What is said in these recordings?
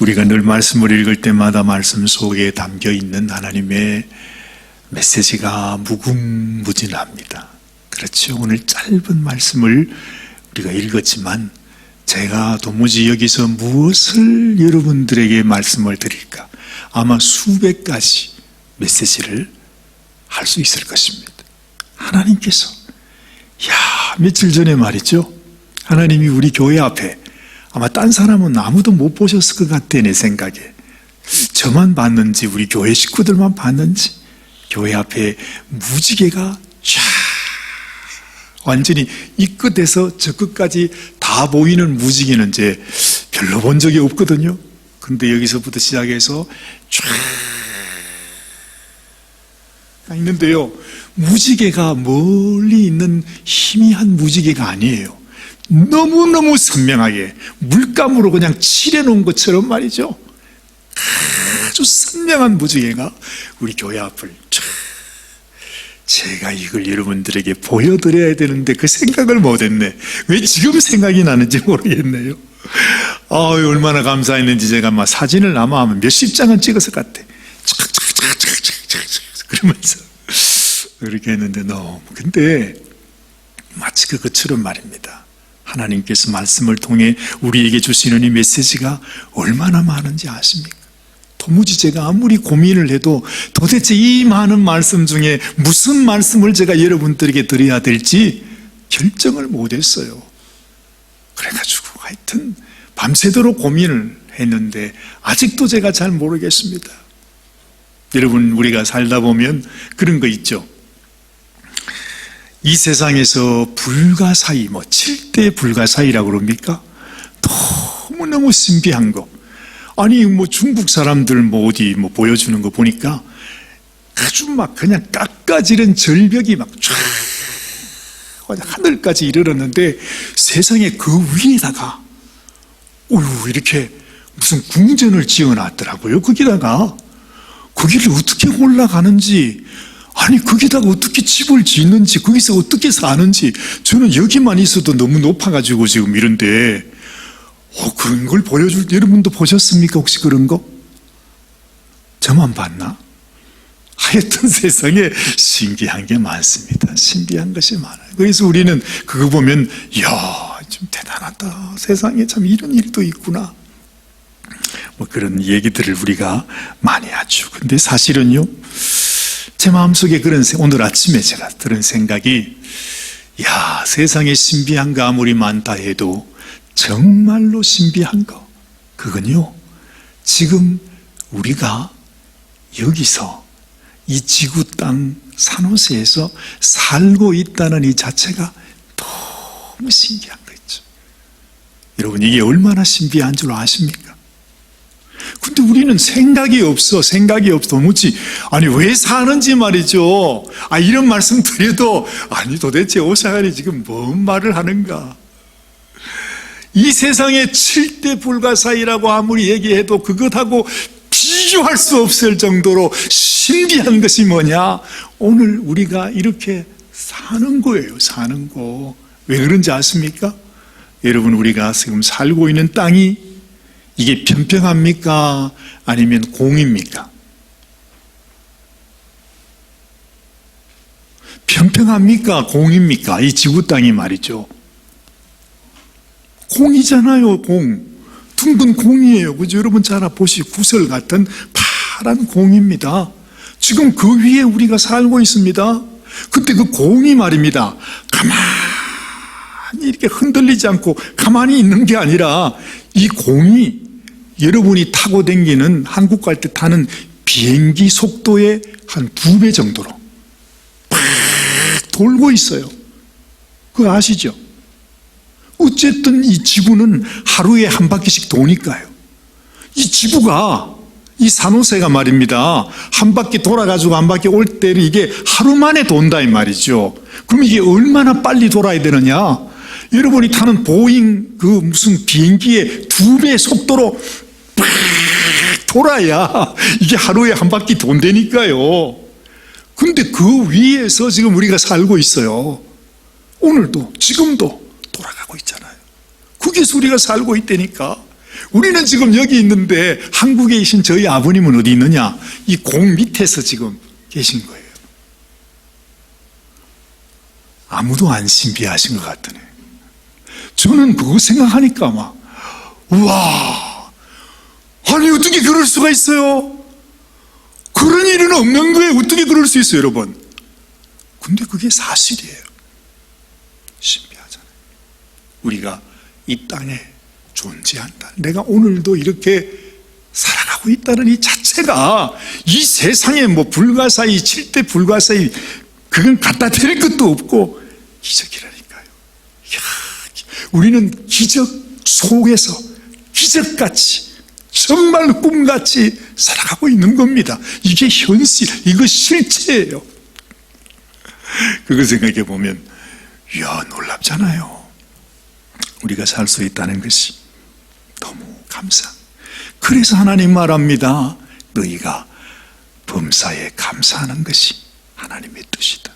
우리가 늘 말씀을 읽을 때마다 말씀 속에 담겨 있는 하나님의 메시지가 무궁무진합니다. 그렇죠. 오늘 짧은 말씀을 우리가 읽었지만 제가 도무지 여기서 무엇을 여러분들에게 말씀을 드릴까? 아마 수백 가지 메시지를 할 수 있을 것입니다. 하나님께서 며칠 전에 말이죠. 하나님이 우리 교회 앞에 아마 딴 사람은 아무도 못 보셨을 것 같아 내 생각에. 저만 봤는지 우리 교회 식구들만 봤는지 교회 앞에 무지개가 쫙 완전히 이 끝에서 저 끝까지 다 보이는 무지개는 이제 별로 본 적이 없거든요. 근데 여기서부터 시작해서 쫙 있는데요, 무지개가 멀리 있는 희미한 무지개가 아니에요. 너무너무 선명하게 물감으로 그냥 칠해놓은 것처럼 말이죠, 아주 선명한 무지개가 우리 교회 앞을 쫙. 제가 이걸 여러분들에게 보여드려야 되는데 그 생각을 못했네. 왜 지금 생각이 나는지 모르겠네요. 얼마나 감사했는지 제가 막 사진을 아마 몇십 장은 찍었을 것 같아. 그러면서 그렇게 했는데 근데 마치 그것처럼 말입니다. 하나님께서 말씀을 통해 우리에게 주시는 이 메시지가 얼마나 많은지 아십니까? 도무지 제가 아무리 고민을 해도 도대체 이 많은 말씀 중에 무슨 말씀을 제가 여러분들에게 드려야 될지 결정을 못했어요. 그래가지고 하여튼 밤새도록 고민을 했는데 아직도 제가 잘 모르겠습니다. 여러분, 우리가 살다 보면 그런 거 있죠. 이 세상에서 불가사의, 7대 불가사의라고 그럽니까? 너무너무 신비한 거. 아니 중국 사람들 어디 보여주는 거 보니까 아주 막 그냥 깎아지른 절벽이 막 쫙 하늘까지 이르렀는데 세상에 그 위에다가 이렇게 무슨 궁전을 지어놨더라고요. 거기다가 거기를 어떻게 올라가는지, 아니 거기다가 어떻게 집을 짓는지, 거기서 어떻게 사는지, 저는 여기만 있어도 너무 높아가지고 지금 이런데 그런 걸 보여줄 때 여러분도 보셨습니까? 혹시 그런 거? 저만 봤나? 하여튼 세상에 신기한 게 많습니다. 신비한 것이 많아요. 그래서 우리는 그거 보면 좀 대단하다. 세상에 참 이런 일도 있구나. 그런 얘기들을 우리가 많이 하죠. 근데 사실은요, 제 마음속에 오늘 아침에 제가 들은 생각이, 세상에 신비한 거 아무리 많다 해도 정말로 신비한 거, 그건요, 지금 우리가 여기서 이 지구 땅 산호세에서 살고 있다는 이 자체가 너무 신기한 거 있죠. 여러분, 이게 얼마나 신비한 줄 아십니까? 근데 우리는 생각이 없어. 도무지. 아니 왜 사는지 말이죠. 이런 말씀 드려도 도대체 오사간이 지금 뭔 말을 하는가. 이 세상에 7대 불가사의라고 아무리 얘기해도 그것하고 비교할 수 없을 정도로 신비한 것이 뭐냐? 오늘 우리가 이렇게 사는 거예요. 사는 거. 왜 그런지 아십니까? 여러분, 우리가 지금 살고 있는 땅이 이게 평평합니까? 아니면 공입니까? 평평합니까? 공입니까? 이 지구 땅이 말이죠. 공이잖아요. 공. 둥근 공이에요. 그죠? 여러분 잘 보시고 구슬 같은 파란 공입니다. 지금 그 위에 우리가 살고 있습니다. 근데 그 공이 말입니다, 가만히 이렇게 흔들리지 않고 가만히 있는 게 아니라 이 공이 여러분이 타고 다니는, 한국 갈 때 타는 비행기 속도의 한 2배 정도로 팍 돌고 있어요. 그거 아시죠? 어쨌든 이 지구는 하루에 한 바퀴씩 도니까요. 이 지구가, 이 산호세가 말입니다, 한 바퀴 돌아가지고 한 바퀴 올 때는 이게 하루 만에 돈다 이 말이죠. 그럼 이게 얼마나 빨리 돌아야 되느냐? 여러분이 타는 보잉 그 무슨 비행기의 2배 속도로 팍 돌아야 이게 하루에 한 바퀴 돈다니까요. 근데 그 위에서 지금 우리가 살고 있어요. 오늘도, 지금도 돌아가고 있잖아요. 거기서 우리가 살고 있다니까. 우리는 지금 여기 있는데 한국에 계신 저희 아버님은 어디 있느냐? 이 공 밑에서 지금 계신 거예요. 아무도 안 신비하신 것 같더네. 저는 그거 생각하니까 막, 우와, 아니 어떻게 그럴 수가 있어요? 그런 일은 없는 거예요. 어떻게 그럴 수 있어요, 여러분? 근데 그게 사실이에요. 신비하잖아요. 우리가 이 땅에 존재한다. 내가 오늘도 이렇게 살아가고 있다는 이 자체가 이 세상에 뭐 불가사의, 7대 불가사의 그건 갖다 대릴 것도 없고 기적이라니까요. 이야, 우리는 기적 속에서 기적같이 정말 꿈같이 살아가고 있는 겁니다. 이게 현실, 이거 실체예요. 그거 생각해 보면 이야, 놀랍잖아요. 우리가 살 수 있다는 것이 너무 감사합니다. 그래서 하나님 말합니다. 너희가 범사에 감사하는 것이 하나님의 뜻이다.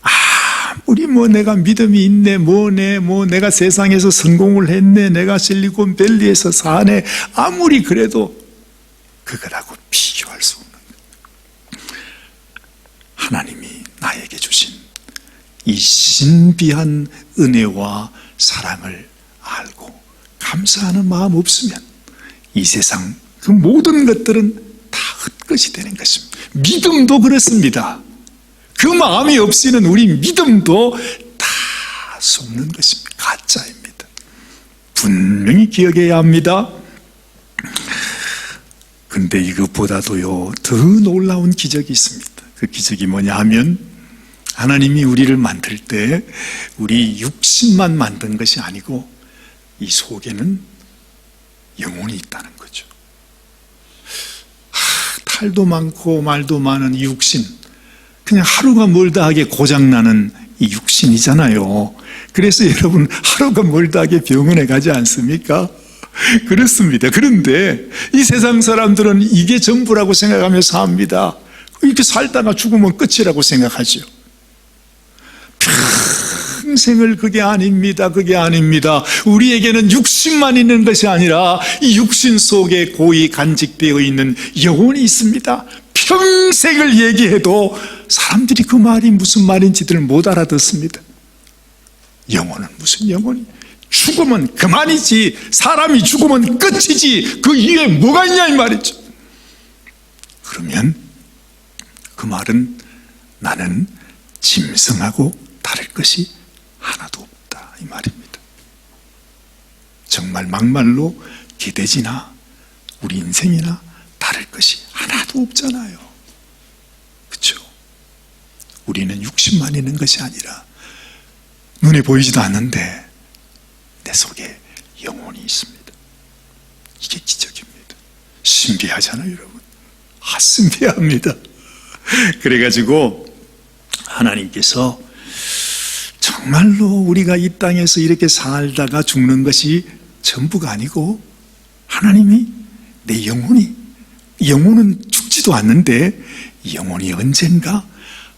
아무리 뭐 내가 믿음이 있네, 내가 세상에서 성공을 했네, 내가 실리콘밸리에서 사네, 아무리 그래도 그거라고 비교할 수 없는 거예요. 하나님이 나에게 주신 이 신비한 은혜와 사랑을 알고 감사하는 마음 없으면 이 세상 그 모든 것들은 다 헛것이 되는 것입니다. 믿음도 그렇습니다. 그 마음이 없이는 우리 믿음도 다 속는 것입니다. 가짜입니다. 분명히 기억해야 합니다. 근데 이것보다도요, 더 놀라운 기적이 있습니다. 그 기적이 뭐냐 하면, 하나님이 우리를 만들 때 우리 육신만 만든 것이 아니고 이 속에는 영혼이 있다는 거죠. 탈도 많고 말도 많은 이 육신, 그냥 하루가 멀다 하게 고장나는 이 육신이잖아요. 그래서 여러분 하루가 멀다 하게 병원에 가지 않습니까? 그렇습니다. 그런데 이 세상 사람들은 이게 전부라고 생각하며 삽니다. 이렇게 살다가 죽으면 끝이라고 생각하죠. 평생을 그게 아닙니다. 그게 아닙니다. 우리에게는 육신만 있는 것이 아니라 이 육신 속에 고이 간직되어 있는 영혼이 있습니다. 평생을 얘기해도 사람들이 그 말이 무슨 말인지들 못 알아듣습니다. 영혼은 무슨 영혼이? 죽으면 그만이지. 사람이 죽으면 끝이지. 그 이외에 뭐가 있냐 이 말이죠. 그러면 그 말은 나는 짐승하고 다를 것이 하나도 없다 이 말입니다. 정말 막말로 기대지나 우리 인생이나 다를 것이 하나도 없잖아요. 그렇죠? 우리는 육신만 있는 것이 아니라 눈에 보이지도 않는데 내 속에 영혼이 있습니다. 이게 기적입니다. 신비하잖아요, 여러분. 신비합니다. 그래가지고 하나님께서 정말로 우리가 이 땅에서 이렇게 살다가 죽는 것이 전부가 아니고 하나님이 내 영혼은 죽지도 않는데 영혼이 언젠가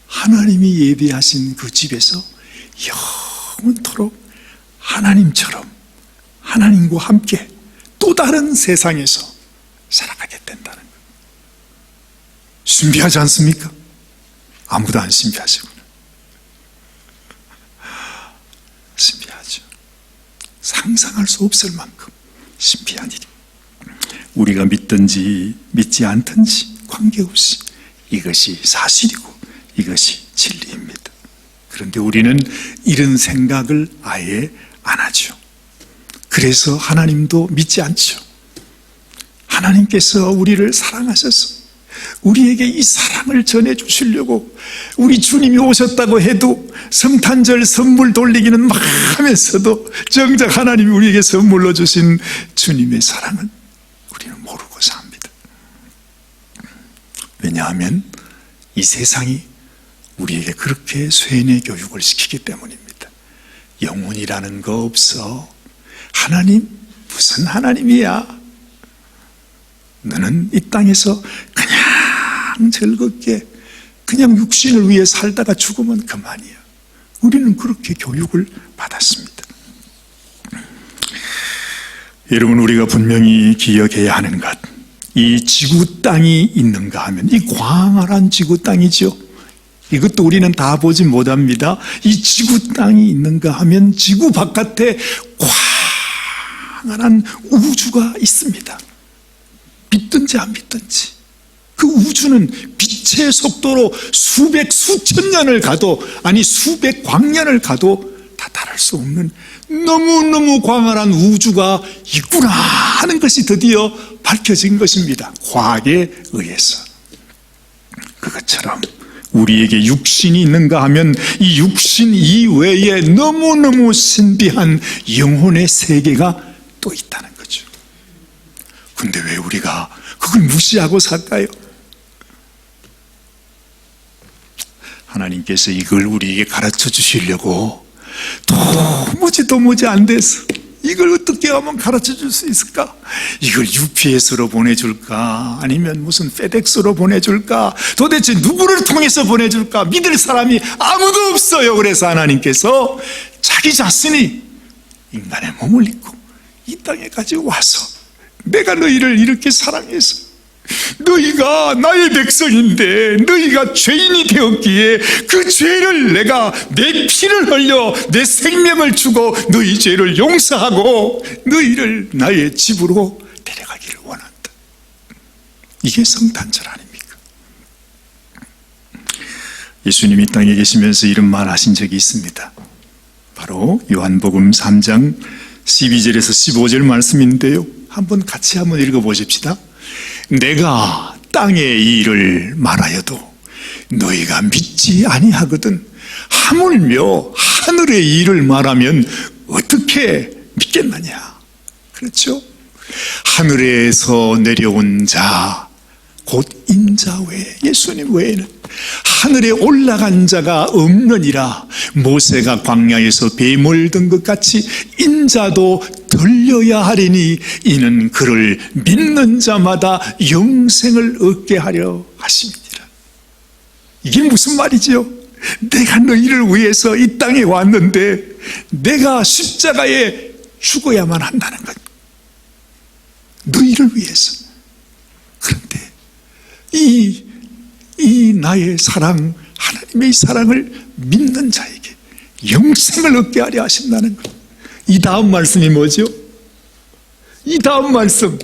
하나님이 예비하신 그 집에서 영원토록 하나님처럼 하나님과 함께 또 다른 세상에서 살아가게 된다는 거예요. 신비하지 않습니까? 아무도 안 신비하시구나. 신비하죠. 상상할 수 없을 만큼 신비한 일이. 우리가 믿든지 믿지 않든지 관계없이 이것이 사실이고 이것이 진리입니다. 그런데 우리는 이런 생각을 아예 안 하죠. 그래서 하나님도 믿지 않죠. 하나님께서 우리를 사랑하셔서 우리에게 이 사랑을 전해주시려고 우리 주님이 오셨다고 해도 성탄절 선물 돌리기는 막 하면서도 정작 하나님이 우리에게 선물로 주신 주님의 사랑은 우리는 모르고 삽니다. 왜냐하면 이 세상이 우리에게 그렇게 쇠뇌 교육을 시키기 때문입니다. 영혼이라는 거 없어. 하나님? 무슨 하나님이야? 너는 이 땅에서 그냥 즐겁게 그냥 육신을 위해 살다가 죽으면 그만이야. 우리는 그렇게 교육을 받았습니다. 여러분, 우리가 분명히 기억해야 하는 것, 이 지구 땅이 있는가 하면 이 광활한 지구 땅이죠. 이것도 우리는 다 보지 못합니다. 이 지구 땅이 있는가 하면 지구 바깥에 광활한 우주가 있습니다. 믿든지 안 믿든지. 그 우주는 빛의 속도로 수백 수천 년을 가도, 아니 수백 광년을 가도 다 다를 수 없는 너무너무 광활한 우주가 있구나 하는 것이 드디어 밝혀진 것입니다. 과학에 의해서. 그것처럼 우리에게 육신이 있는가 하면 이 육신 이외에 너무너무 신비한 영혼의 세계가 또 있다는 거죠. 근데 왜 우리가 그걸 무시하고 살까요? 하나님께서 이걸 우리에게 가르쳐 주시려고 도무지 안 돼서 이걸 어떻게 하면 가르쳐 줄 수 있을까? 이걸 UPS로 보내줄까? 아니면 무슨 페덱스로 보내줄까? 도대체 누구를 통해서 보내줄까? 믿을 사람이 아무도 없어요. 그래서 하나님께서 자기 자신이 인간의 몸을 입고 이 땅에까지 와서 내가 너희를 이렇게 사랑해서 너희가 나의 백성인데 너희가 죄인이 되었기에 그 죄를 내가 내 피를 흘려 내 생명을 주고 너희 죄를 용서하고 너희를 나의 집으로 데려가기를 원한다. 이게 성탄절 아닙니까? 예수님이 땅에 계시면서 이런 말 하신 적이 있습니다. 바로 요한복음 3장 12절에서 15절 말씀인데요, 한번 같이 한번 읽어보십시다. 내가 땅의 일을 말하여도 너희가 믿지 아니하거든 하물며 하늘의 일을 말하면 어떻게 믿겠느냐. 그렇죠? 하늘에서 내려온 자 곧 인자 외에, 예수님 외에는 하늘에 올라간 자가 없느니라. 모세가 광야에서 뱀을 든 것 같이 인자도 들려야 하리니 이는 그를 믿는 자마다 영생을 얻게 하려 하심이니라. 이게 무슨 말이지요? 내가 너희를 위해서 이 땅에 왔는데 내가 십자가에 죽어야만 한다는 것. 너희를 위해서. 그런데 이 나의 사랑, 하나님의 사랑을 믿는 자에게 영생을 얻게 하려 하신다는 것. 이 다음 말씀이 뭐죠? 이 다음 말씀,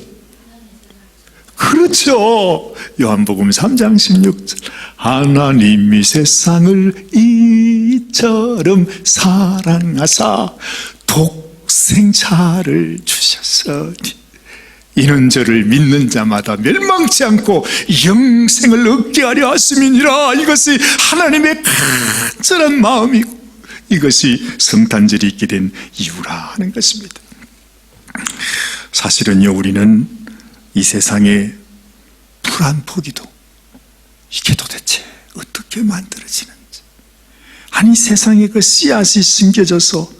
그렇죠. 요한복음 3장 16절. 하나님이 세상을 이처럼 사랑하사 독생자를 주셨으니 이는 저를 믿는 자마다 멸망치 않고 영생을 얻게 하려 하심이니라. 이것이 하나님의 간절한 마음이고 이것이 성탄절이 있게 된 이유라 하는 것입니다. 사실은요, 우리는 이 세상에 불 한 포기도 이게 도대체 어떻게 만들어지는지, 아니 세상에 그 씨앗이 심겨져서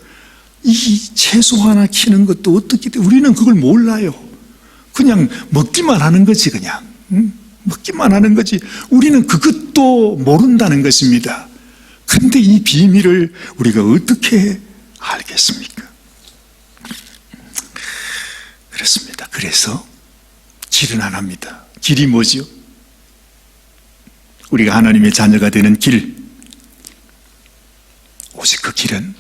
이 채소 하나 키는 것도 어떻게 돼? 우리는 그걸 몰라요. 그냥 먹기만 하는 거지. 그냥 먹기만 하는 거지. 우리는 그것도 모른다는 것입니다. 그런데 이 비밀을 우리가 어떻게 알겠습니까? 그렇습니다. 그래서 길은 하나입니다. 길이 뭐지요? 우리가 하나님의 자녀가 되는 길, 오직 그 길은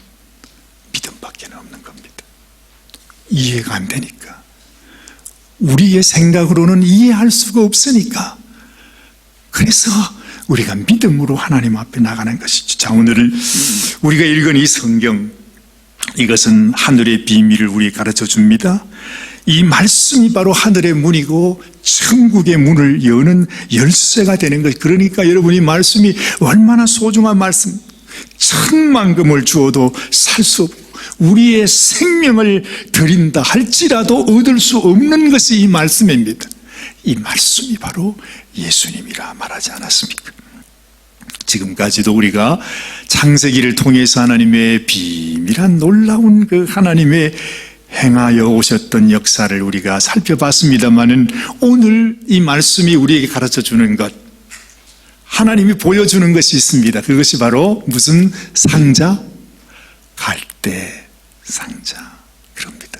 믿음밖에 없는 겁니다. 이해가 안 되니까, 우리의 생각으로는 이해할 수가 없으니까, 그래서 우리가 믿음으로 하나님 앞에 나가는 것이죠. 자, 오늘 우리가 읽은 이 성경, 이것은 하늘의 비밀을 우리에게 가르쳐 줍니다. 이 말씀이 바로 하늘의 문이고 천국의 문을 여는 열쇠가 되는 것. 그러니까 여러분, 이 말씀이 얼마나 소중한 말씀, 천만금을 주어도 살 수 없고 우리의 생명을 드린다 할지라도 얻을 수 없는 것이 이 말씀입니다. 이 말씀이 바로 예수님이라 말하지 않았습니까? 지금까지도 우리가 창세기를 통해서 하나님의 비밀한 놀라운 그 하나님의 행하여 오셨던 역사를 우리가 살펴봤습니다마는, 오늘 이 말씀이 우리에게 가르쳐주는 것, 하나님이 보여주는 것이 있습니다. 그것이 바로 무슨 상자? 갈대 상자. 그럽니다.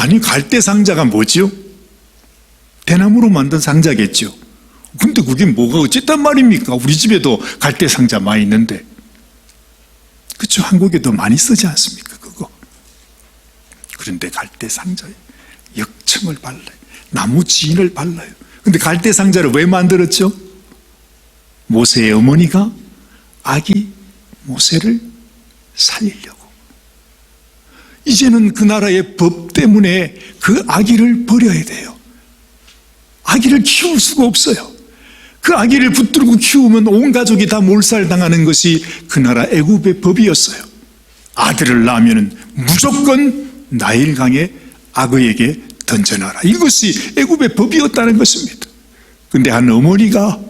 아니, 갈대 상자가 뭐죠? 대나무로 만든 상자겠죠. 근데 그게 뭐가 어쨌단 말입니까? 우리 집에도 갈대 상자 많이 있는데. 그렇죠? 한국에도 많이 쓰지 않습니까? 그거. 그런데 갈대 상자에 역청을 발라요. 나무 진을 발라요. 근데 갈대 상자를 왜 만들었죠? 모세의 어머니가 아기 모세를 살리려고. 이제는 그 나라의 법 때문에 그 아기를 버려야 돼요. 아기를 키울 수가 없어요. 그 아기를 붙들고 키우면 온 가족이 다 몰살당하는 것이 그 나라 애굽의 법이었어요. 아들을 낳으면 무조건 나일강의 악어에게 던져놔라. 이것이 애굽의 법이었다는 것입니다. 그런데 한 어머니가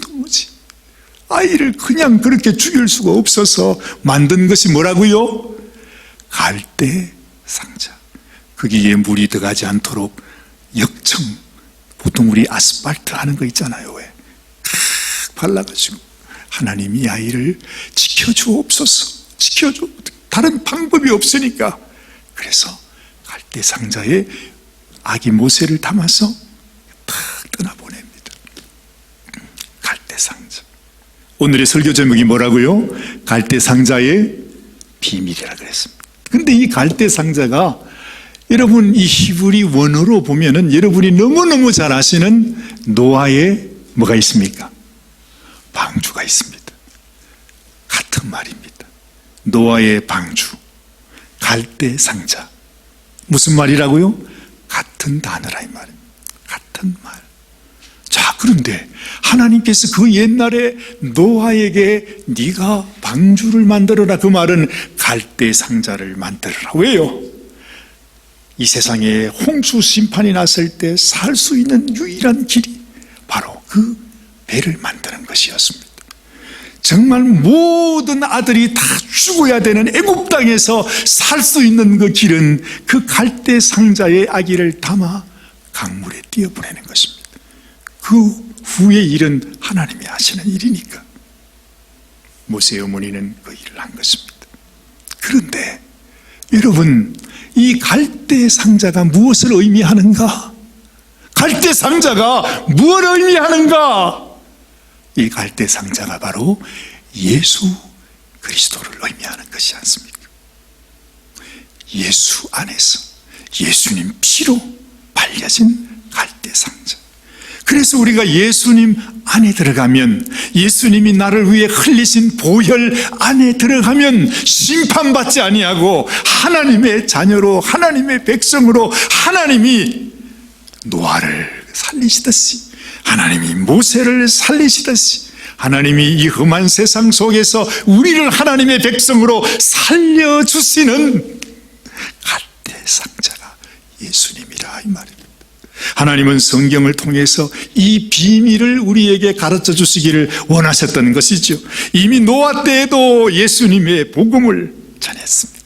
도무지 아이를 그냥 그렇게 죽일 수가 없어서 만든 것이 뭐라고요? 갈대 상자. 거기에 물이 들어가지 않도록 역청, 보통 우리 아스팔트 하는 거 있잖아요. 왜? 발라가지고 하나님이 이 아이를 지켜주옵소서. 지켜줘. 다른 방법이 없으니까. 그래서 갈대 상자에 아기 모세를 담아서 탁 떠나보냅니다. 갈대 상자. 오늘의 설교 제목이 뭐라고요? 갈대 상자의 비밀이라 그랬습니다. 근데 이 갈대 상자가 여러분 이 히브리 원어로 보면은 여러분이 너무너무 잘 아시는 노아의 뭐가 있습니까? 방주가 있습니다. 같은 말입니다. 노아의 방주, 갈대 상자. 무슨 말이라고요? 같은 단어라 이 말입니다. 같은 말. 자, 그런데 하나님께서 그 옛날에 노아에게 네가 방주를 만들어라, 그 말은 갈대 상자를 만들어라. 왜요? 이 세상에 홍수 심판이 났을 때 살 수 있는 유일한 길이 바로 그 배를 만드는 것이었습니다. 정말 모든 아들이 다 죽어야 되는 애굽 땅에서 살 수 있는 그 길은 그 갈대 상자에 아기를 담아 강물에 띄어보내는 것입니다. 그 후의 일은 하나님이 하시는 일이니까 모세 어머니는 그 일을 한 것입니다. 그런데 여러분, 이 갈대 상자가 무엇을 의미하는가? 갈대 상자가 무엇을 의미하는가? 이 갈대 상자가 바로 예수 그리스도를 의미하는 것이 않습니까? 예수 안에서 예수님 피로 발려진 갈대 상자. 그래서 우리가 예수님 안에 들어가면, 예수님이 나를 위해 흘리신 보혈 안에 들어가면 심판받지 아니하고 하나님의 자녀로, 하나님의 백성으로, 하나님이 노아를 살리시듯이, 하나님이 모세를 살리시듯이, 하나님이 이 험한 세상 속에서 우리를 하나님의 백성으로 살려주시는 갈대 상자가 예수님이라 이 말입니다. 하나님은 성경을 통해서 이 비밀을 우리에게 가르쳐 주시기를 원하셨던 것이죠. 이미 노아 때에도 예수님의 복음을 전했습니다.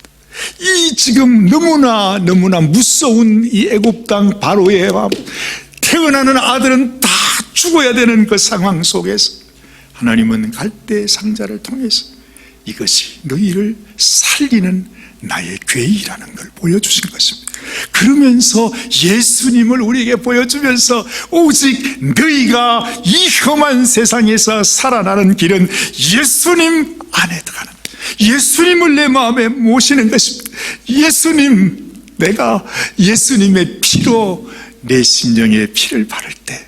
이 지금 너무나 무서운 이 애굽 땅 바로의 태어나는 아들은 다 죽어야 되는 그 상황 속에서 하나님은 갈대 상자를 통해서 이것이 너희를 살리는 나의 괴이라는 걸 보여주신 것입니다. 그러면서 예수님을 우리에게 보여주면서 오직 너희가 이 험한 세상에서 살아나는 길은 예수님 안에 들어가는, 예수님을 내 마음에 모시는 것입니다. 예수님, 내가 예수님의 피로 내 심령에 피를 바를 때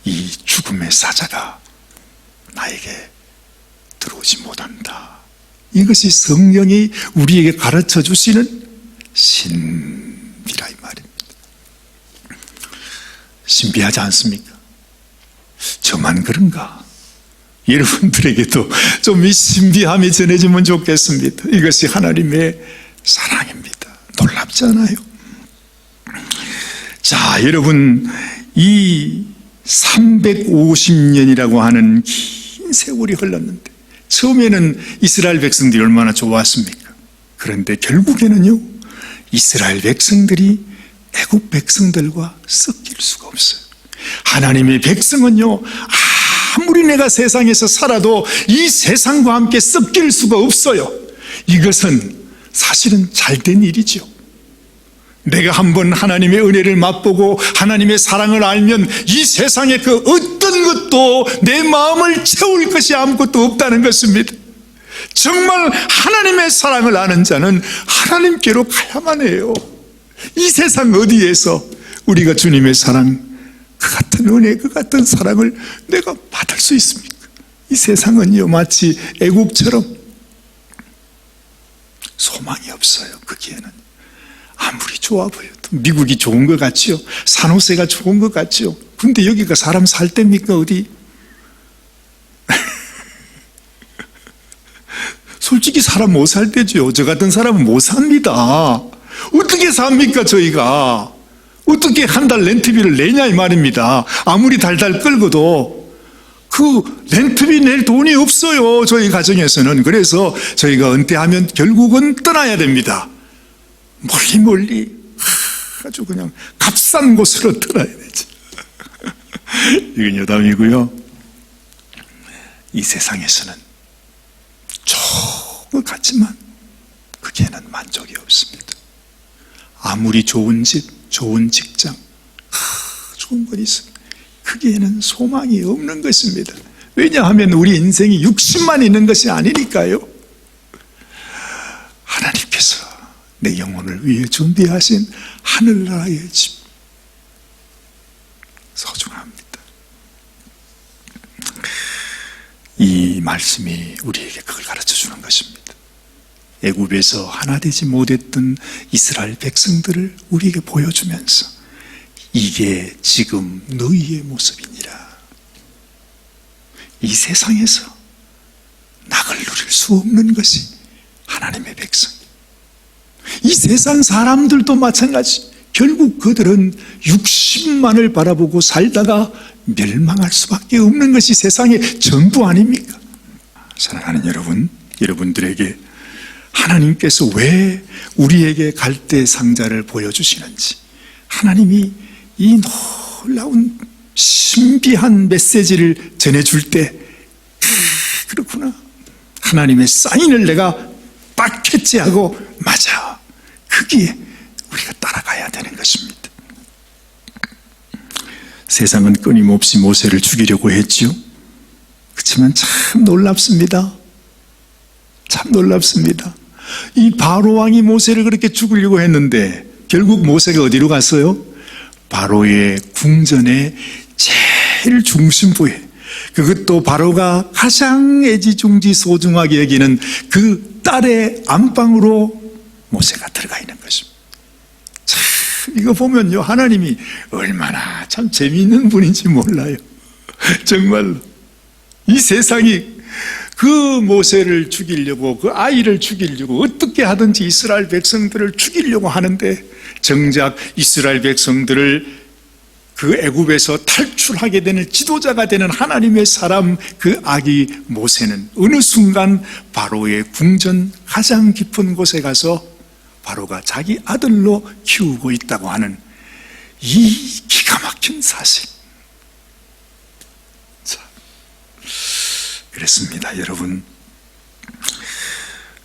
이 죽음의 사자가 나에게 들어오지 못한다. 이것이 성경이 우리에게 가르쳐 주시는 신비라 이 말입니다. 신비하지 않습니까? 저만 그런가? 여러분들에게도 좀 이 신비함이 전해지면 좋겠습니다. 이것이 하나님의 사랑입니다. 놀랍지 않아요? 자, 여러분, 이 350년이라고 하는 긴 세월이 흘렀는데 처음에는 이스라엘 백성들이 얼마나 좋았습니까? 그런데 결국에는요, 이스라엘 백성들이 애굽 백성들과 섞일 수가 없어요. 하나님의 백성은요, 아무리 내가 세상에서 살아도 이 세상과 함께 섞일 수가 없어요. 이것은 사실은 잘된 일이죠. 내가 한번 하나님의 은혜를 맛보고 하나님의 사랑을 알면 이 세상에 그 어떤 것도 내 마음을 채울 것이 아무것도 없다는 것입니다. 정말 하나님의 사랑을 아는 자는 하나님께로 가야만 해요. 이 세상 어디에서 우리가 주님의 사랑, 그 같은 은혜, 그 같은 사랑을 내가 받을 수 있습니까? 이 세상은요, 마치 애국처럼 소망이 없어요. 거기에는 아무리 좋아 보여도. 미국이 좋은 것 같지요? 산호세가 좋은 것 같지요? 근데 여기가 사람 살 때입니까? 어디? 솔직히 사람 못 살 때죠. 저 같은 사람은 못 삽니다. 어떻게 삽니까, 저희가? 어떻게 한 달 렌트비를 내냐 이 말입니다. 아무리 달달 끌고도 그 렌트비 낼 돈이 없어요, 저희 가정에서는. 그래서 저희가 은퇴하면 결국은 떠나야 됩니다. 멀리 아주 그냥 값싼 곳으로 떠나야 되죠. 이건 여담이고요. 이 세상에서는 좋은 것 같지만 거기에는 만족이 없습니다. 아무리 좋은 집, 좋은 직장, 좋은 건 있습니다. 거기에는 소망이 없는 것입니다. 왜냐하면 우리 인생이 60만 있는 것이 아니니까요. 하나님께서 내 영혼을 위해 준비하신 하늘나라의 집, 소중합니다. 이 말씀이 우리에게 그걸 가르쳐 주는 것입니다. 애굽에서 하나 되지 못했던 이스라엘 백성들을 우리에게 보여주면서 이게 지금 너희의 모습이니라. 이 세상에서 낙을 누릴 수 없는 것이 하나님의 백성. 이 세상 사람들도 마찬가지. 결국 그들은 60만을 바라보고 살다가 멸망할 수밖에 없는 것이 세상의 전부 아닙니까? 사랑하는 여러분, 여러분들에게 하나님께서 왜 우리에게 갈대 상자를 보여주시는지, 하나님이 이 놀라운 신비한 메시지를 전해줄 때, 그렇구나, 하나님의 사인을 내가 딱 캐치하고, 맞아, 거기에 우리가 따라가야 되는 것입니다. 세상은 끊임없이 모세를 죽이려고 했지요. 그렇지만 참 놀랍습니다. 참 놀랍습니다. 이 바로 왕이 모세를 그렇게 죽이려고 했는데 결국 모세가 어디로 갔어요? 바로의 궁전의 제일 중심부에, 그것도 바로가 가장 애지중지 소중하게 여기는 그 딸의 안방으로 모세가 들어가 있는 것입니다. 참 이거 보면요, 하나님이 얼마나 참 재미있는 분인지 몰라요. 정말로 이 세상이 그 모세를 죽이려고, 그 아이를 죽이려고 어떻게 하든지 이스라엘 백성들을 죽이려고 하는데, 정작 이스라엘 백성들을 그 애굽에서 탈출하게 되는 지도자가 되는 하나님의 사람, 그 아기 모세는 어느 순간 바로의 궁전 가장 깊은 곳에 가서 바로가 자기 아들로 키우고 있다고 하는 이 기가 막힌 사실. 그렇습니다. 여러분,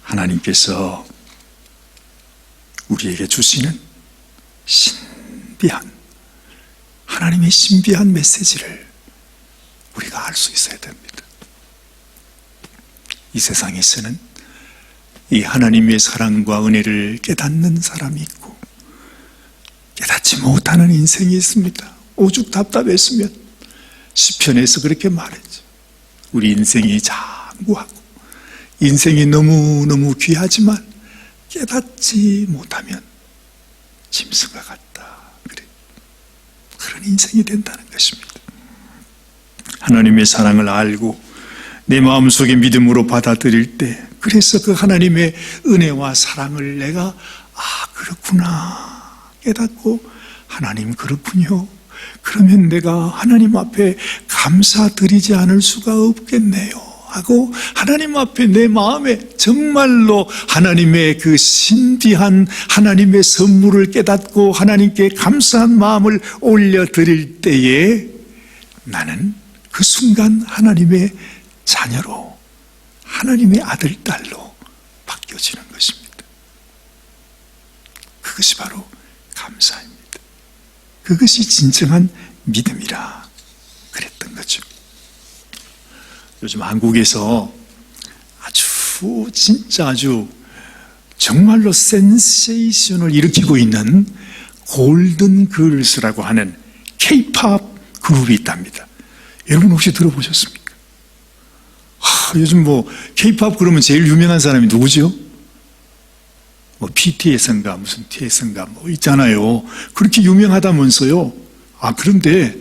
하나님께서 우리에게 주시는 신비한, 하나님의 신비한 메시지를 우리가 알 수 있어야 됩니다. 이 세상에서는 이 하나님의 사랑과 은혜를 깨닫는 사람이 있고 깨닫지 못하는 인생이 있습니다. 오죽 답답했으면 시편에서 그렇게 말했죠. 우리 인생이 장구하고 인생이 너무너무 귀하지만 깨닫지 못하면 짐승과 같다. 그래. 그런 인생이 된다는 것입니다. 하나님의 사랑을 알고 내 마음속에 믿음으로 받아들일 때, 그래서 그 하나님의 은혜와 사랑을 내가 그렇구나 깨닫고, 하나님 그렇군요, 그러면 내가 하나님 앞에 감사드리지 않을 수가 없겠네요 하고, 하나님 앞에 내 마음에 정말로 하나님의 그 신비한 하나님의 선물을 깨닫고 하나님께 감사한 마음을 올려드릴 때에 나는 그 순간 하나님의 자녀로, 하나님의 아들, 딸로 바뀌어지는 것입니다. 그것이 바로 감사합니다. 그것이 진정한 믿음이라 그랬던 거죠. 요즘 한국에서 아주 정말로 센세이션을 일으키고 있는 골든걸스라고 하는 K-팝 그룹이 있답니다. 여러분 혹시 들어보셨습니까? 요즘 K-팝 그러면 제일 유명한 사람이 누구죠? BTS인가 무슨 TS인가 있잖아요. 그렇게 유명하다면서요. 그런데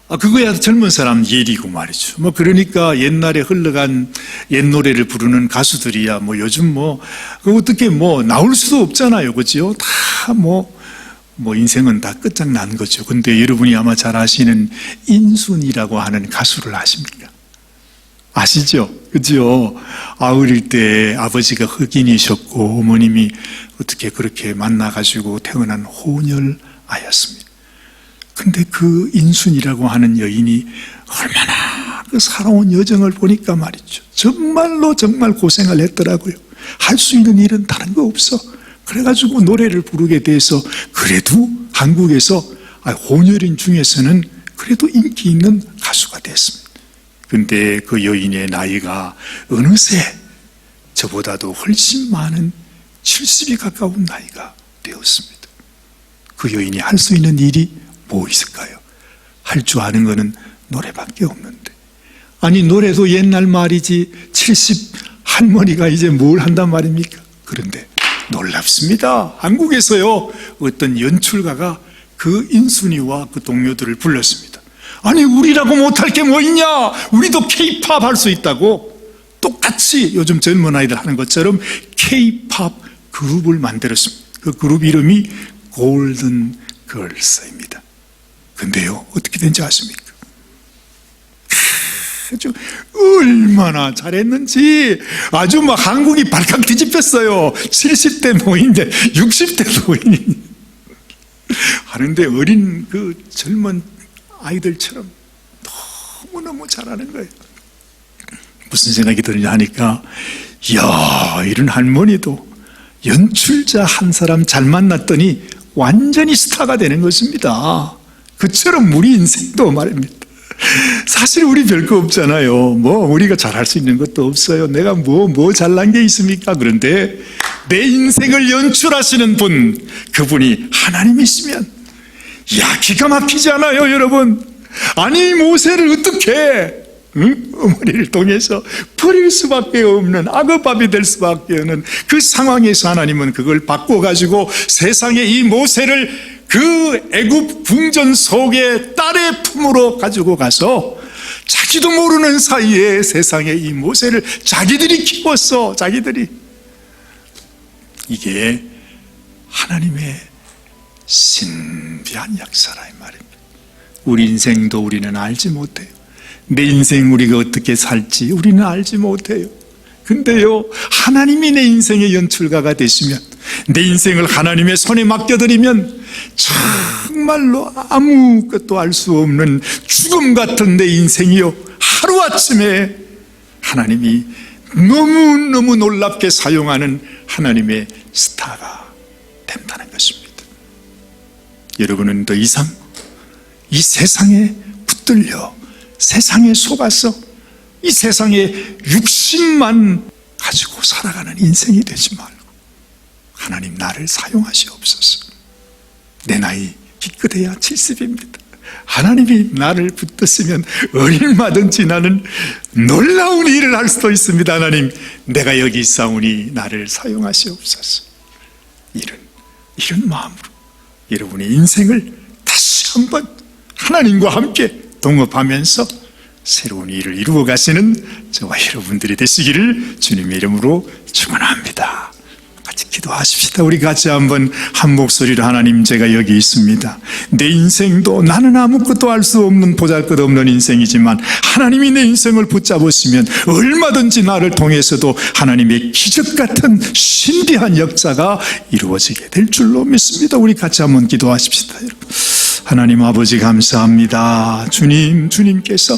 그거야 젊은 사람 예리고 말이죠. 그러니까 옛날에 흘러간 옛 노래를 부르는 가수들이야 요즘 어떻게 나올 수도 없잖아요. 그죠? 다 인생은 다 끝장난 거죠. 근데 여러분이 아마 잘 아시는 인순이라고 하는 가수를 아십니까? 아시죠? 그죠? 어릴 때 아버지가 흑인이셨고 어머님이 어떻게 그렇게 만나가지고 태어난 혼혈아였습니다. 근데 그 인순이라고 하는 여인이 얼마나 그 살아온 여정을 보니까 말이죠. 정말 고생을 했더라고요. 할 수 있는 일은 다른 거 없어. 그래가지고 노래를 부르게 돼서 그래도 한국에서 혼혈인 중에서는 그래도 인기 있는 가수가 됐습니다. 근데 그 여인의 나이가 어느새 저보다도 훨씬 많은 70이 가까운 나이가 되었습니다. 그 여인이 할 수 있는 일이 뭐 있을까요? 할 줄 아는 거는 노래밖에 없는데. 노래도 옛날 말이지 70 할머니가 이제 뭘 한단 말입니까? 그런데 놀랍습니다. 한국에서요 어떤 연출가가 그 인순이와 그 동료들을 불렀습니다. 우리라고 못할 게 뭐 있냐? 우리도 K-팝 할 수 있다고 똑같이 요즘 젊은 아이들 하는 것처럼 K-팝 그룹을 만들었습니다. 그 그룹 이름이 골든걸스입니다. 근데요 어떻게 된지 아십니까? 얼마나 잘했는지 아주 한국이 발칵 뒤집혔어요. 70대 노인데 60대 노인이 하는데 어린 그 젊은 아이들처럼 너무너무 잘하는 거예요. 무슨 생각이 드느냐 하니까 이야, 이런 할머니도 연출자 한 사람 잘 만났더니 완전히 스타가 되는 것입니다. 그처럼 우리 인생도 말입니다. 사실 우리 별거 없잖아요. 우리가 잘할 수 있는 것도 없어요. 내가 뭐 잘난 게 있습니까? 그런데 내 인생을 연출하시는 분, 그분이 하나님이시면 기가 막히지 않아요, 여러분? 모세를 어떻게 어머니를 통해서 버릴 수밖에 없는 악어밥이 될 수밖에 없는 그 상황에서 하나님은 그걸 바꿔가지고 세상에 이 모세를 그 애굽 궁전 속에 딸의 품으로 가지고 가서 자기도 모르는 사이에 세상에 이 모세를 자기들이 키웠어. 자기들이. 이게 하나님의 신비한 역사라 이 말입니다. 우리 인생도 우리는 알지 못해요. 내 인생 우리가 어떻게 살지 우리는 알지 못해요. 근데요, 하나님이 내 인생의 연출가가 되시면, 내 인생을 하나님의 손에 맡겨드리면 정말로 아무것도 알 수 없는 죽음 같은 내 인생이요, 하루아침에 하나님이 너무너무 놀랍게 사용하는 하나님의 스타가 된다는 것입니다. 여러분은 더 이상 이 세상에 붙들려 세상에 속아서 이 세상에 육신만 가지고 살아가는 인생이 되지 말고 하나님 나를 사용하시옵소서. 내 나이 기껏해야 70입니다. 하나님이 나를 붙드시면 얼마든지 나는 놀라운 일을 할 수도 있습니다. 하나님, 내가 여기 있사오니 나를 사용하시옵소서. 이런 마음으로 여러분의 인생을 다시 한번 하나님과 함께 동업하면서 새로운 일을 이루어 가시는 저와 여러분들이 되시기를 주님의 이름으로 축원합니다. 같이 기도하십시다. 우리 같이 한번 한 목소리로 하나님, 제가 여기 있습니다. 내 인생도 나는 아무것도 알 수 없는 보잘것없는 인생이지만 하나님이 내 인생을 붙잡으시면 얼마든지 나를 통해서도 하나님의 기적 같은 신비한 역사가 이루어지게 될 줄로 믿습니다. 우리 같이 한번 기도하십시다. 여러분. 하나님 아버지 감사합니다. 주님께서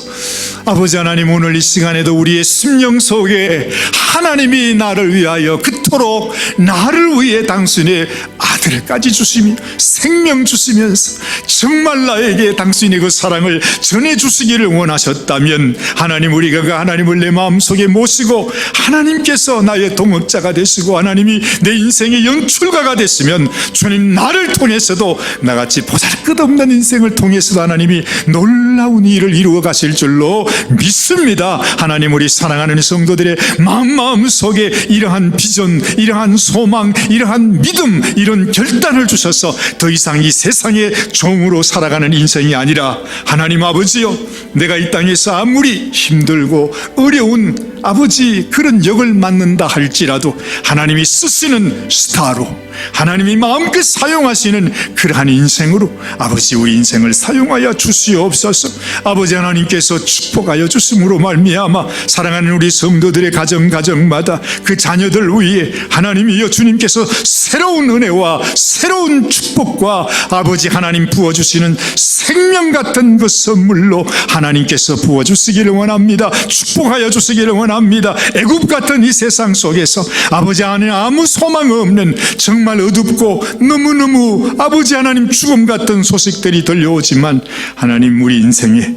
아버지 하나님 오늘 이 시간에도 우리의 심령 속에 하나님이 나를 위하여 그토록 나를 위해 당신의 아들까지 주시며 생명 주시면서 정말 나에게 당신의 그 사랑을 전해주시기를 원하셨다면 하나님, 우리가 그 하나님을 내 마음속에 모시고 하나님께서 나의 동역자가 되시고 하나님이 내 인생의 연출가가 되시면 주님, 나를 통해서도 나같이 보잘것없는 인생을 통해서도 하나님이 놀라운 일을 이루어 가실 줄로 믿습니다. 하나님, 우리 사랑하는 성도들의 마음속에 이러한 비전, 이러한 소망, 이러한 믿음, 이런 결단을 주셔서 더 이상 이 세상의 종으로 살아가는 인생이 아니라 하나님 아버지요, 내가 이 땅에서 아무리 힘들고 어려운 아버지 그런 역을 맡는다 할지라도 하나님이 쓰시는 스타로, 하나님이 마음껏 사용하시는 그러한 인생으로 아버지 우리 인생을 사용하여 주시옵소서. 아버지 하나님께서 축복하여 주심으로 말미암아 사랑하는 우리 성도들의 가정마다 그 자녀들 위에 하나님이여 주님께서 새로운 은혜와 새로운 축복과 아버지 하나님 부어주시는 생명 같은 그 선물로 하나님께서 부어주시기를 원합니다. 축복하여 주시기를 원합니다. 애굽 같은 이 세상 속에서 아버지 하나님 아무 소망 없는 정말 어둡고 너무너무 아버지 하나님 죽음 같은 소식들이 들려오지만 하나님, 우리 인생에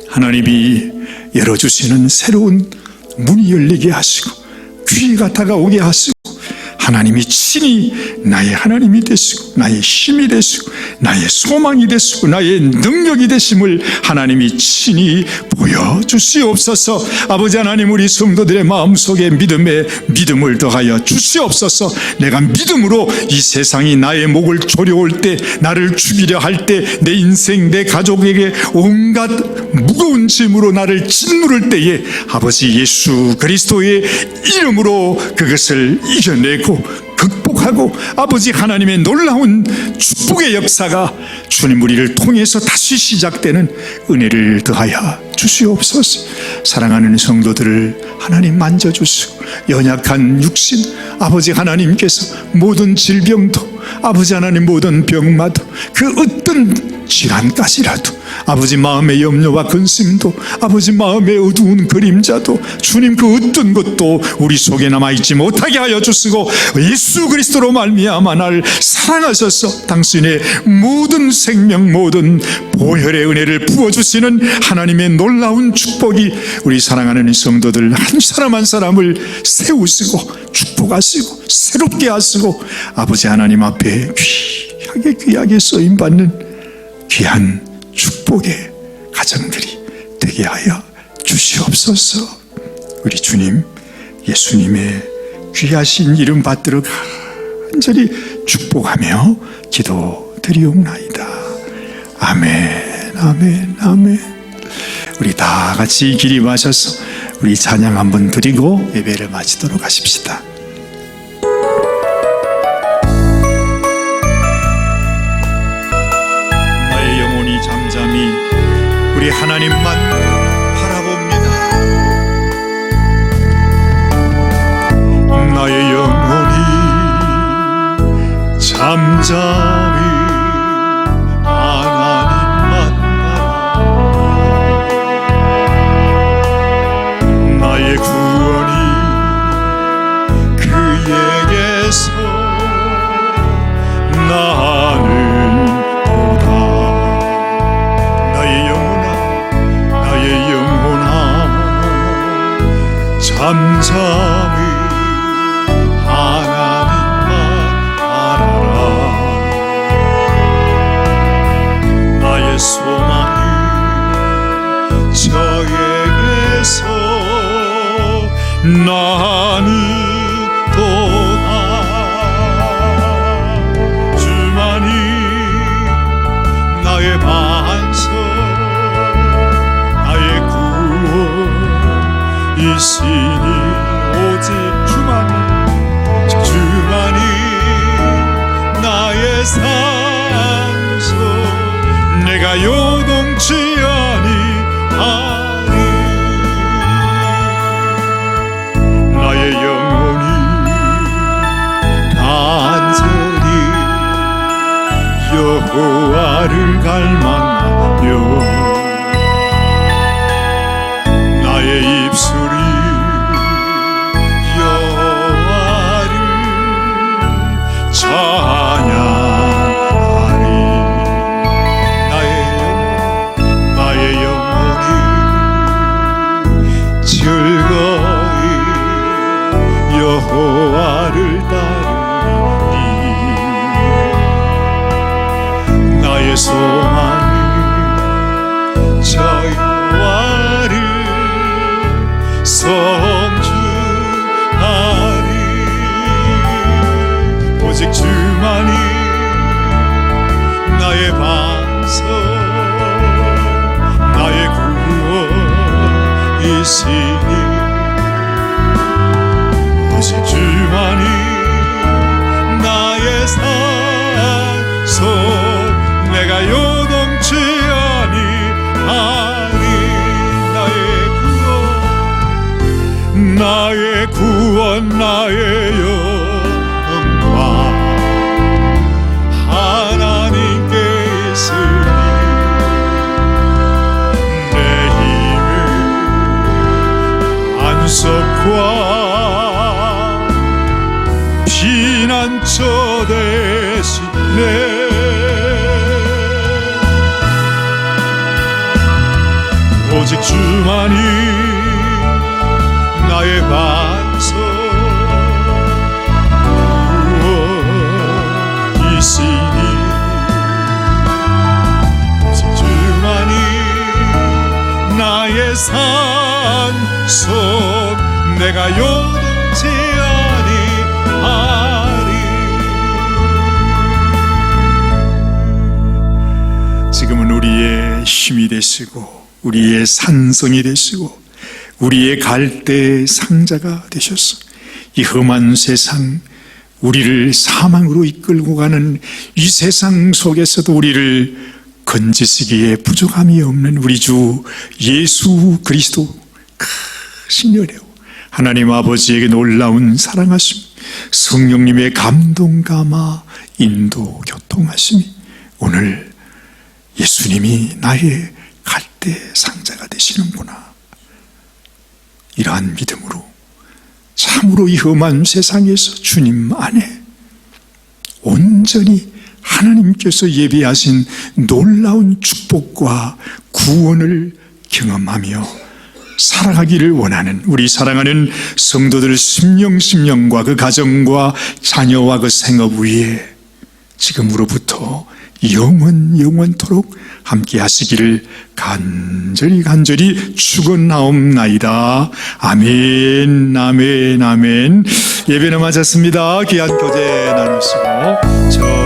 하나님이 열어주시는 새로운 문이 열리게 하시고 귀가 다가오게 하시고 하나님이 친히 나의 하나님이 되시고 나의 힘이 되시고 나의 소망이 되시고 나의 능력이 되심을 하나님이 친히 보여주시옵소서. 아버지 하나님, 우리 성도들의 마음속에 믿음을 더하여 주시옵소서. 내가 믿음으로 이 세상이 나의 목을 조려올 때, 나를 죽이려 할 때, 내 인생 내 가족에게 온갖 무거운 짐으로 나를 짓누를 때에 아버지 예수 그리스도의 이름으로 그것을 이겨내고 극복하고 아버지 하나님의 놀라운 축복의 역사가 주님 우리를 통해서 다시 시작되는 은혜를 더하여 주시옵소서. 사랑하는 성도들을 하나님 만져주시고 연약한 육신 아버지 하나님께서 모든 질병도 아버지 하나님 모든 병마도 그 어떤 질환까지라도 아버지 마음의 염려와 근심도 아버지 마음의 어두운 그림자도 주님 그 어떤 것도 우리 속에 남아있지 못하게 하여 주시고 예수 그리스도로 말미암아 나를 사랑하셔서 당신의 모든 생명 모든 보혈의 은혜를 부어주시는 하나님의 놀라운 축복이 우리 사랑하는 성도들 한 사람 한 사람을 세우시고 축복하시고 새롭게 하시고 아버지 하나님 앞에 귀하게 쓰임받는 귀한 축복의 가정들이 되게 하여 주시옵소서. 우리 주님 예수님의 귀하신 이름 받들어 간절히 축복하며 기도드리옵나이다. 아멘, 아멘, 아멘. 우리 다 같이 기립하셔서 우리 찬양 한번 드리고 예배를 마치도록 하십시다. 나의 영혼이 잠잠히 우리 하나님만 바라봅니다. 나의 영혼이 잠잠히 하나님만 바라봅니다. 나의 구원이 그에게서 나는 도다. 나의 영혼아 잠잠히 하나님만 알아라. 나의 소망이 저에게서 나는 도다. 주만이 나의 반석 나의 구원이시니 오직 주만이 나의 상속 내가 요동치 아니하리. 나의 영혼이 간절히 여호와를 갈망하며 나의 입술이 여호와를 찬양하리. 나의 영혼이 즐거이 여호와를 따르리. 나의 소망이 저 여호와를 성주하리. 오직 주만이 나의 반석 나의 구원이시니 오직 주만이 나의 산소 내가 요동치 아니하리. 나의 구원 나의 영광 하나님께 있으니 내 힘은 안석과 피난처 되시네. 오직 주만이 나의 반석 구원이시니 오직 주만이 나의 산속 내가 요동치 아니하리. 지금은 우리의 힘이 되시고 우리의 산성이 되시고 우리의 갈대 상자가 되셨어. 이 험한 세상, 우리를 사망으로 이끌고 가는 이 세상 속에서도 우리를 건지시기에 부족함이 없는 우리 주 예수 그리스도 크신 은혜요, 하나님 아버지에게 놀라운 사랑하심, 성령님의 감동 감화 인도 교통하심이 오늘 예수님이 나의 갈대 상자가 되시는구나, 이러한 믿음으로 참으로 이 험한 세상에서 주님 안에 온전히 하나님께서 예비하신 놀라운 축복과 구원을 경험하며 살아가기를 원하는 우리 사랑하는 성도들 심령과 그 가정과 자녀와 그 생업 위에 지금으로부터 영원토록 함께 하시기를 간절히 축원하옵나이다. 아멘. 예배는 마쳤습니다. 귀한 교제 나누시고